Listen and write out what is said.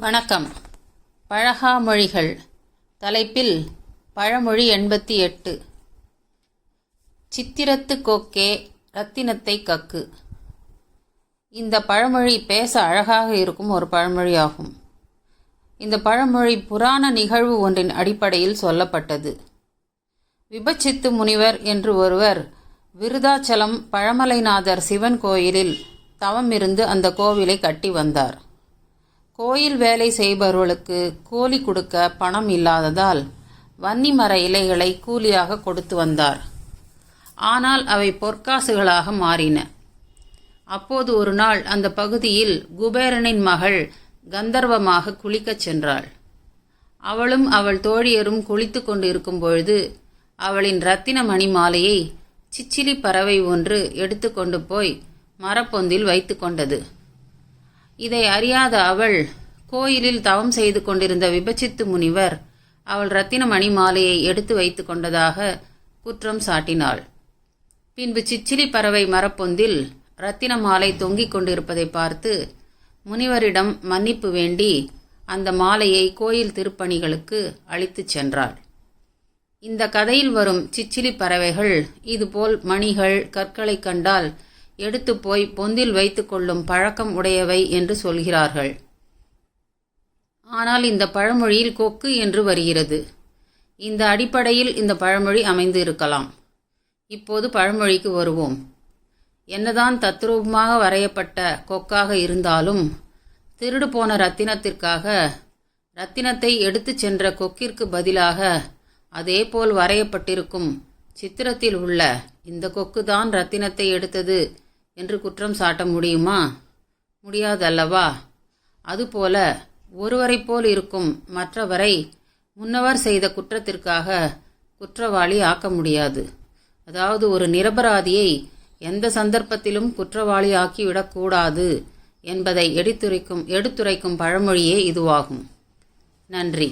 வணக்கம். பழகா மொழிகள் தலைப்பில் பழமொழி 88. சித்திரத்து கொக்கே ரத்தினத்தை கக்கு. இந்த பழமொழி பேச அழகாக இருக்கும் ஒரு பழமொழியாகும். இந்த பழமொழி புராண நிகழ்வு ஒன்றின் அடிப்படையில் சொல்லப்பட்டது. விபச்சித்து முனிவர் என்று ஒருவர் விருதாச்சலம் பழமலைநாதர் சிவன் கோயிலில் தவமிருந்து அந்த கோவிலை கட்டி வந்தார். கோயில் வேலை செய்பவர்களுக்கு கூலி கொடுக்க பணம் இல்லாததால் வன்னிமர இலைகளை கூலியாக கொடுத்து வந்தார். ஆனால் அவை பொற்காசுகளாக மாறின. அப்போது ஒரு நாள் அந்த பகுதியில் குபேரனின் மகள் கந்தர்வமாக குளிக்கச் சென்றாள். அவளும் அவள் தோழியரும் குளித்து கொண்டிருக்கும் பொழுது அவளின் இரத்தின மணி மாலையை சிச்சிலி பறவை ஒன்று எடுத்து கொண்டு போய் மரப்பொந்தில் வைத்து கொண்டது. இதை அறியாத அவள் கோயிலில் தவம் செய்து கொண்டிருந்த விபச்சித்து முனிவர் அவள் இரத்தின மணி மாலையை எடுத்து வைத்து கொண்டதாக குற்றம் சாட்டினாள். பின்பு சிச்சிலி பறவை மரப்பொந்தில் இரத்தின மாலை தொங்கிக் கொண்டிருப்பதை பார்த்து முனிவரிடம் மன்னிப்பு வேண்டி அந்த மாலையை கோயில் திருப்பணிகளுக்கு அளித்துச் சென்றாள். இந்த கதையில் வரும் சிச்சிலி பறவைகள் இதுபோல் மணிகள் கற்களை கண்டால் எடுத்து போய் பொந்தில் வைத்து கொள்ளும் பழக்கம் உடையவை என்று சொல்கிறார்கள். ஆனால் இந்த பழமொழியில் கொக்கு என்று வருகிறது. இந்த அடிப்படையில் இந்த பழமொழி அமைந்து இருக்கலாம். இப்போது பழமொழிக்கு வருவோம். என்னதான் தத்ரூபமாக வரையப்பட்ட கொக்காக இருந்தாலும் திருடு போன ரத்தினத்திற்காக ரத்தினத்தை எடுத்து சென்ற கொக்கிற்கு பதிலாக அதேபோல் வரையப்பட்டிருக்கும் சித்திரத்தில் உள்ள இந்த கொக்குதான் ரத்தினத்தை எடுத்தது என்று குற்றம் சாட்ட முடியுமா? முடியாதல்லவா? அதுபோல ஒருவரை போல் இருக்கும் மற்றவரை முன்னவர் செய்த குற்றத்திற்காக குற்றவாளி ஆக்க முடியாது. அதாவது ஒரு நிரபராதியை எந்த சந்தர்ப்பத்திலும் குற்றவாளி ஆக்கிவிடக்கூடாது என்பதை எடுத்துரைக்கும் பழமொழியே இதுவாகும். நன்றி.